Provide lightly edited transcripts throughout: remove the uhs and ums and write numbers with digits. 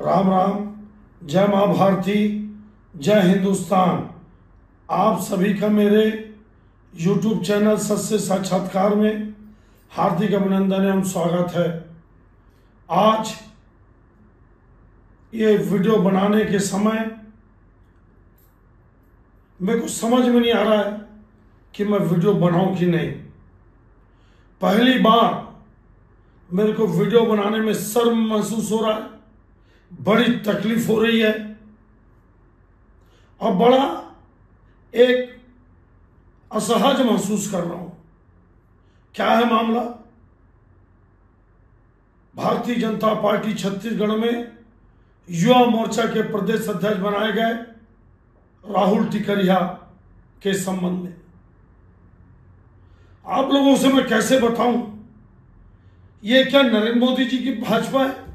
राम राम, जय माँ भारती, जय हिंदुस्तान। आप सभी का मेरे YouTube चैनल सत्य साक्षात्कार में हार्दिक अभिनंदन एवं स्वागत है। आज ये वीडियो बनाने के समय मेरे को समझ में नहीं आ रहा है कि मैं वीडियो बनाऊं कि नहीं। पहली बार मेरे को वीडियो बनाने में शर्म महसूस हो रहा है, बड़ी तकलीफ हो रही है और बड़ा एक असहज महसूस कर रहा हूं। क्या है मामला? भारतीय जनता पार्टी छत्तीसगढ़ में युवा मोर्चा के प्रदेश अध्यक्ष बनाए गए राहुल टिकरिहा के संबंध में आप लोगों से मैं कैसे बताऊं, ये क्या नरेंद्र मोदी जी की भाजपा है?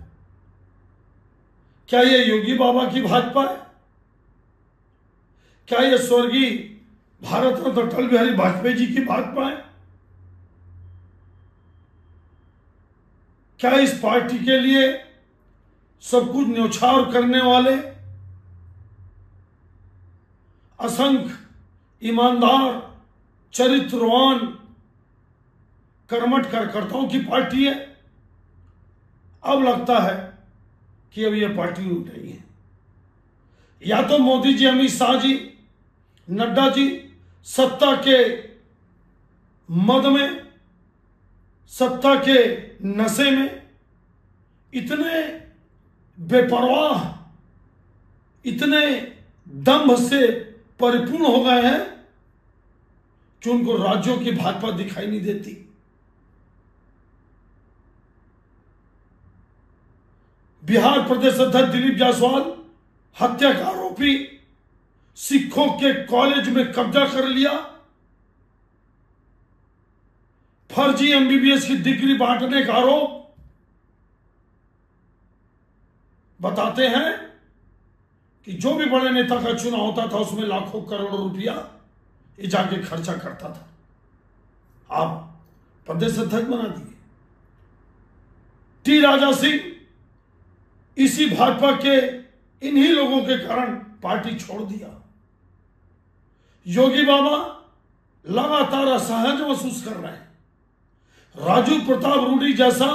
क्या ये योगी बाबा की भाजपा है? क्या ये स्वर्गीय भारत रत्न अटल बिहारी वाजपेयी जी की भाजपा है? क्या इस पार्टी के लिए सब कुछ न्यौछावर करने वाले असंख्य ईमानदार, चरित्रवान, कर्मठ कार्यकर्ताओं की पार्टी है? अब लगता है कि अब यह पार्टी उठ रही है। या तो मोदी जी, अमित शाह जी, नड्डा जी सत्ता के मद में, सत्ता के नशे में इतने बेपरवाह, इतने दंभ से परिपूर्ण हो गए हैं कि उनको राज्यों की भाजपा दिखाई नहीं देती। बिहार प्रदेश अध्यक्ष दिलीप जायसवाल हत्या का आरोपी, सिखों के कॉलेज में कब्जा कर लिया, फर्जी एमबीबीएस की डिग्री बांटने का आरोप। बताते हैं कि जो भी बड़े नेता का चुनाव होता था उसमें लाखों करोड़ों रुपया ये जाके खर्चा करता था। आप प्रदेश अध्यक्ष बना दिए। टी राजा सिंह इसी भाजपा के इन्हीं लोगों के कारण पार्टी छोड़ दिया। योगी बाबा लगातार असहज महसूस कर रहे हैं। राजू प्रताप रूडी जैसा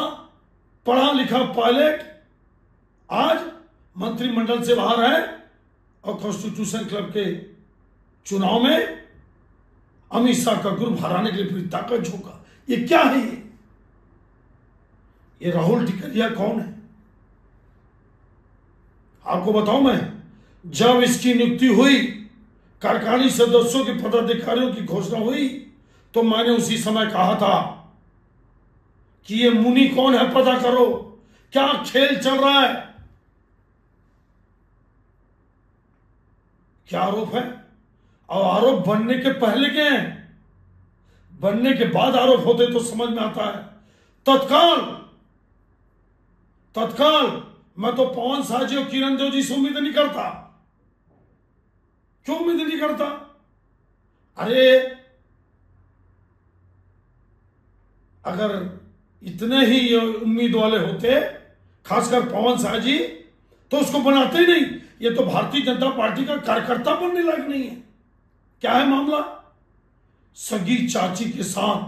पढ़ा लिखा पायलट आज मंत्रिमंडल से बाहर है और कॉन्स्टिट्यूशन क्लब के चुनाव में अमित शाह का ग्रुप हराने के लिए पूरी ताकत झोंका। ये क्या है? ये राहुल टिकरिहा कौन है? आपको बताऊं, मैं जब इसकी नियुक्ति हुई, कार्यकारिणी सदस्यों के पदाधिकारियों की घोषणा हुई, तो मैंने उसी समय कहा था कि ये मुनि कौन है, पता करो, क्या खेल चल रहा है। क्या आरोप है? और आरोप बनने के पहले के हैं, बनने के बाद आरोप होते तो समझ में आता है। तत्काल मैं तो पवन शाह जी और किरण देव जी से उम्मीद नहीं करता। क्यों उम्मीद नहीं करता? अरे अगर इतने ही ये उम्मीद वाले होते, खासकर पवन शाह जी, तो उसको बनाते ही नहीं। ये तो भारतीय जनता पार्टी का कार्यकर्ता बनने लायक नहीं है। क्या है मामला? सगी चाची के साथ,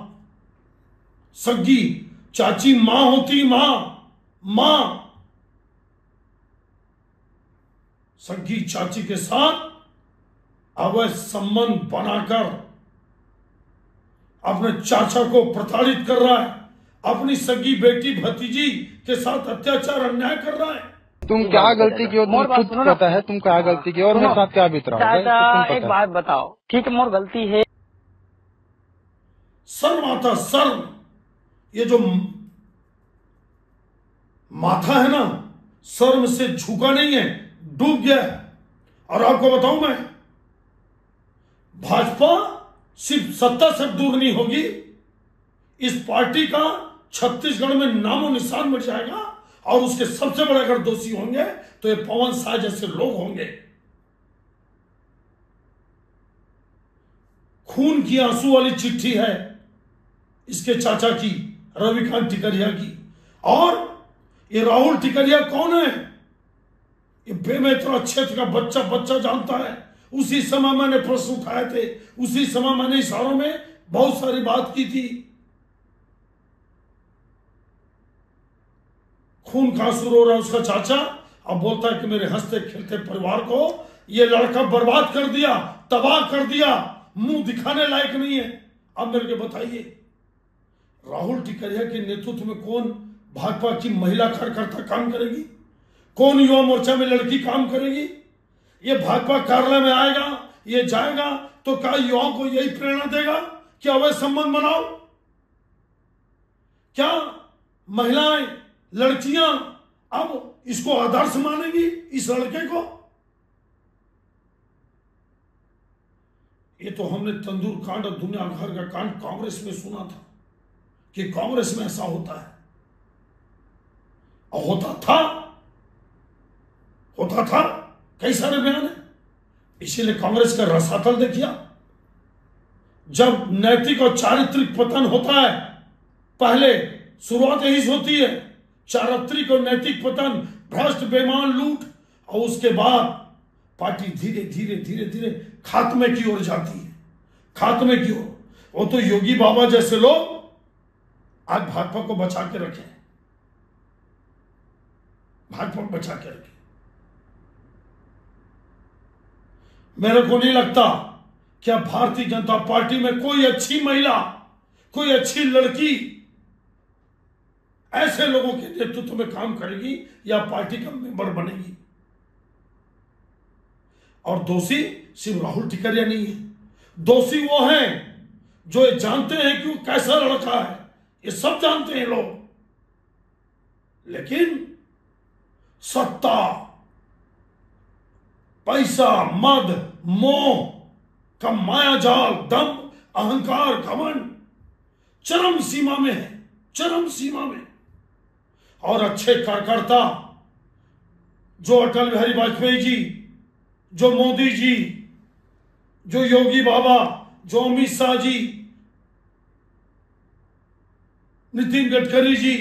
सगी चाची मां होती, मां सगी चाची के साथ अवैध संबंध बनाकर अपने चाचा को प्रताड़ित कर रहा है, अपनी सगी बेटी भतीजी के साथ अत्याचार, अन्याय कर रहा है। तुम क्या गलती की हो? तुम खुद पता है तुम क्या गलती की और मेरे साथ क्या बीत रहा है। एक बात बताओ, ठीक है मोर गलती है। शर्म आता, शर्म। ये जो माथा है ना, शर्म से झुका नहीं है, डूब गया है। और आपको बताऊं मैं, भाजपा सिर्फ सत्ता से दूर नहीं होगी, इस पार्टी का छत्तीसगढ़ में नामो निशान मिट जाएगा। और उसके सबसे बड़े अगर दोषी होंगे तो ये पवन शाह जैसे लोग होंगे। खून की आंसू वाली चिट्ठी है इसके चाचा की, रविकांत टिकरिहा की। और ये राहुल टिकरिहा कौन है? ये बेमेतरा क्षेत्र का बच्चा बच्चा जानता है। उसी समय मैंने प्रश्न उठाए थे, उसी समय मैंने इशारों में बहुत सारी बात की थी। खून का आंसू रो रहा है उसका चाचा, अब बोलता है कि मेरे हंसते खेलते परिवार को ये लड़का बर्बाद कर दिया, तबाह कर दिया, मुंह दिखाने लायक नहीं है। अब मेरे को बताइए, राहुल टिकरिया के नेतृत्व में कौन भाजपा की महिला कार्यकर्ता काम करेगी? कौन युवा मोर्चा में लड़की काम करेगी? ये भाजपा कार्यालय में आएगा, ये जाएगा तो क्या युवाओं को यही प्रेरणा देगा कि अवैध संबंध बनाओ? क्या महिलाएं, लड़कियां अब इसको आदर्श मानेगी, इस लड़के को? ये तो हमने तंदूर कांड और दुनिया भर का कांड कांग्रेस में सुना था कि कांग्रेस में ऐसा होता है, और होता था कई सारे बयान है। इसीलिए कांग्रेस का रसातल देखिए, जब नैतिक और चारित्रिक पतन होता है, पहले शुरुआत यही से होती है, चारित्रिक और नैतिक पतन, भ्रष्ट बेईमान लूट, और उसके बाद पार्टी धीरे धीरे धीरे धीरे खात्मे की ओर जाती है, खात्मे की ओर। वो तो योगी बाबा जैसे लोग आज भाजपा को बचा के रखे, भाजपा को बचा के रखे। मेरे को नहीं लगता क्या भारतीय जनता पार्टी में कोई अच्छी महिला, कोई अच्छी लड़की ऐसे लोगों के नेतृत्व में काम करेगी या पार्टी का मेंबर बनेगी। और दोषी सिर्फ राहुल टिकरिया नहीं है, दोषी वो हैं जो ये जानते हैं कि वो कैसा लड़का है, ये सब जानते हैं लोग, लेकिन सत्ता, पैसा, मद, मोह का माया जाल, दम, अहंकार, घमंड चरम सीमा में है, चरम सीमा में। और अच्छे कार्यकर्ता जो अटल बिहारी वाजपेयी जी, जो मोदी जी, जो योगी बाबा, जो अमित शाह जी, नितिन गडकरी जी,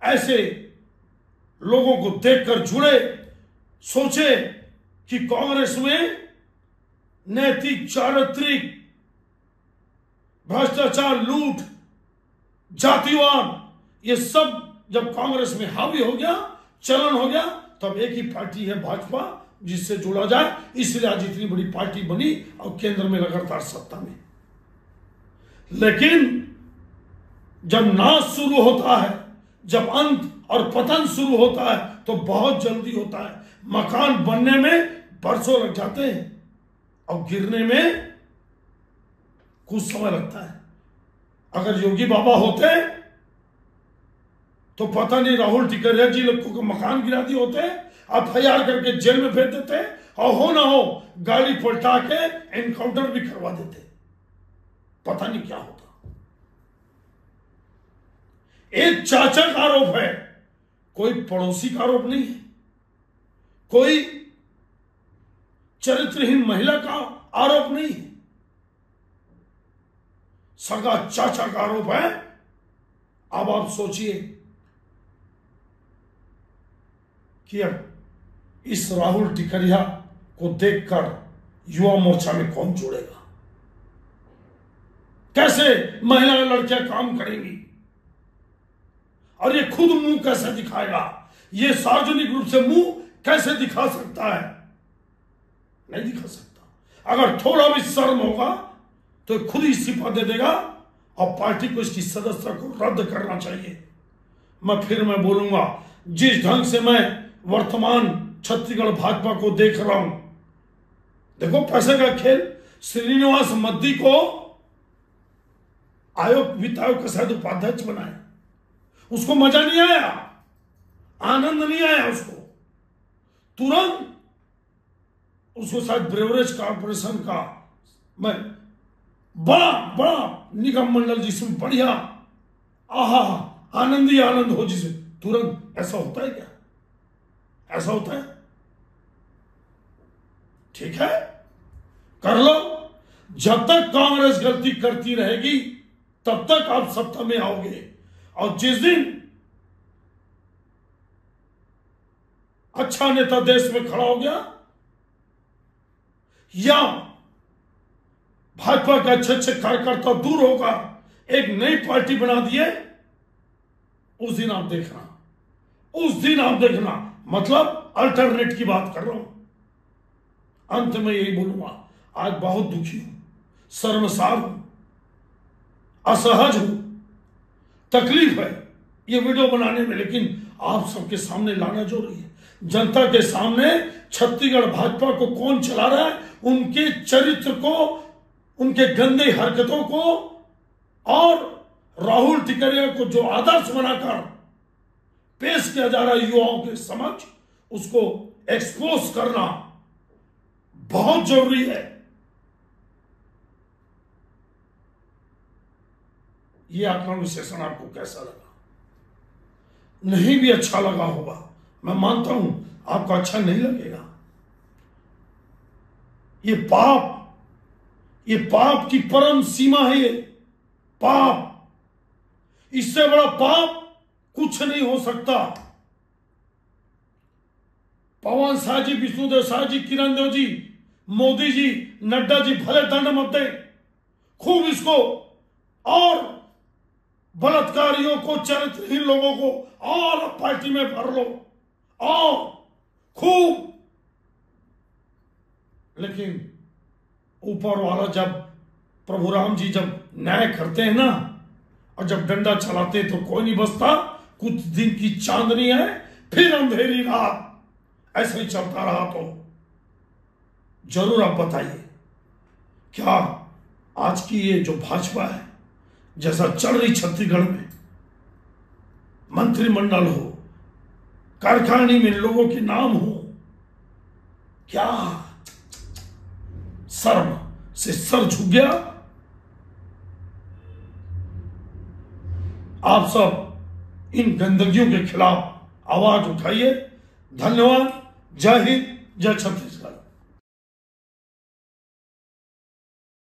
ऐसे लोगों को देखकर जुड़े, सोचे कि कांग्रेस में नैतिक, चारित्रिक, भ्रष्टाचार, लूट, जातिवाद, ये सब जब कांग्रेस में हावी हो गया, चलन हो गया, तब एक ही पार्टी है भाजपा जिससे जुड़ा जाए। इसलिए आज इतनी बड़ी पार्टी बनी और केंद्र में लगातार सत्ता में। लेकिन जब नाश शुरू होता है, जब अंत और पतन शुरू होता है, तो बहुत जल्दी होता है। मकान बनने में बरसों लग जाते हैं और गिरने में कुछ समय लगता है। अगर योगी बाबा होते तो पता नहीं राहुल टिकरिया जी लोग को मकान गिरा दिए होते, एफआईआर करके जेल में भेज देते, और हो ना हो गाड़ी पलटा के एनकाउंटर भी करवा देते, पता नहीं क्या होता। एक चाचा का आरोप है, कोई पड़ोसी का आरोप नहीं है, कोई चरित्रहीन महिला का आरोप नहीं है, सगा चाचा का आरोप है। अब आप सोचिए कि अब इस राहुल टिकरिया को देखकर युवा मोर्चा में कौन जुड़ेगा? कैसे महिला लड़कियां काम करेंगी? और ये खुद मुंह कैसे दिखाएगा? ये सार्वजनिक रूप से मुंह कैसे दिखा सकता है? नहीं दिखा सकता। अगर थोड़ा भी शर्म होगा तो खुद ही इस्तीफा दे देगा और पार्टी को इसकी सदस्यता को रद्द करना चाहिए। मैं बोलूंगा, जिस ढंग से मैं वर्तमान छत्तीसगढ़ भाजपा को देख रहा हूं, देखो पैसे का खेल। श्रीनिवास मद्दी को वित्त आयोग का शायद उपाध्यक्ष बनाए, उसको मजा नहीं आया, आनंद नहीं आया उसको। तुरंत उसको शायद ब्रेवरेज कॉर्पोरेशन का मैं बड़ा निगम मंडल जिसमें बढ़िया आनंद ही आनंद हो, जिसे तुरंत। ऐसा होता है क्या? ऐसा होता है? ठीक है, कर लो। जब तक कांग्रेस गलती करती रहेगी तब तक आप सत्ता में आओगे, और जिस दिन अच्छा नेता देश में खड़ा हो गया, या भाजपा के अच्छे अच्छे कार्यकर्ता दूर होकर एक नई पार्टी बना दिए, उस दिन आप देखना, उस दिन आप देखना। मतलब अल्टरनेट की बात कर रहा हूं। अंत में यही बोलूंगा, आज बहुत दुखी हूं, शर्मसार हूं, असहज हूं, तकलीफ है ये वीडियो बनाने में, लेकिन आप सबके सामने लाना जरूरी है। जनता के सामने छत्तीसगढ़ भाजपा को कौन चला रहा है, उनके चरित्र को, उनके गंदे हरकतों को, और राहुल टिकरिया को जो आदर्श बनाकर पेश किया जा रहा है युवाओं के समक्ष, उसको एक्सपोज करना बहुत जरूरी है। यह आत्मा विश्लेषण आपको कैसा लगा? नहीं भी अच्छा लगा होगा, मैं मानता हूं आपको अच्छा नहीं लगेगा। ये पाप की परम सीमा है। ये पाप, इससे बड़ा पाप कुछ नहीं हो सकता। पवन शाह जी, विष्णुदेव शाह जी, किरण देव जी, मोदी जी, नड्डा जी भले दंड मत दें, खूब इसको, और बलात्कारियों को, चरित्रहीन लोगों को और पार्टी में भर लो और खूब। लेकिन ऊपर वाला जब, प्रभु राम जी जब न्याय करते हैं ना, और जब डंडा चलाते तो कोई नहीं बचता। कुछ दिन की चांदनी है, फिर अंधेरी रात, ऐसे ही चलता रहा तो जरूर आप बताइए, क्या आज की ये जो भाजपा है, जैसा चल रही छत्तीसगढ़ में, मंत्रिमंडल हो, कारखाने में लोगों के नाम हो, क्या शर्म से सर झुक गया? आप सब इन गंदगियों के खिलाफ आवाज उठाइए। धन्यवाद। जय हिंद, जय छत्तीसगढ़।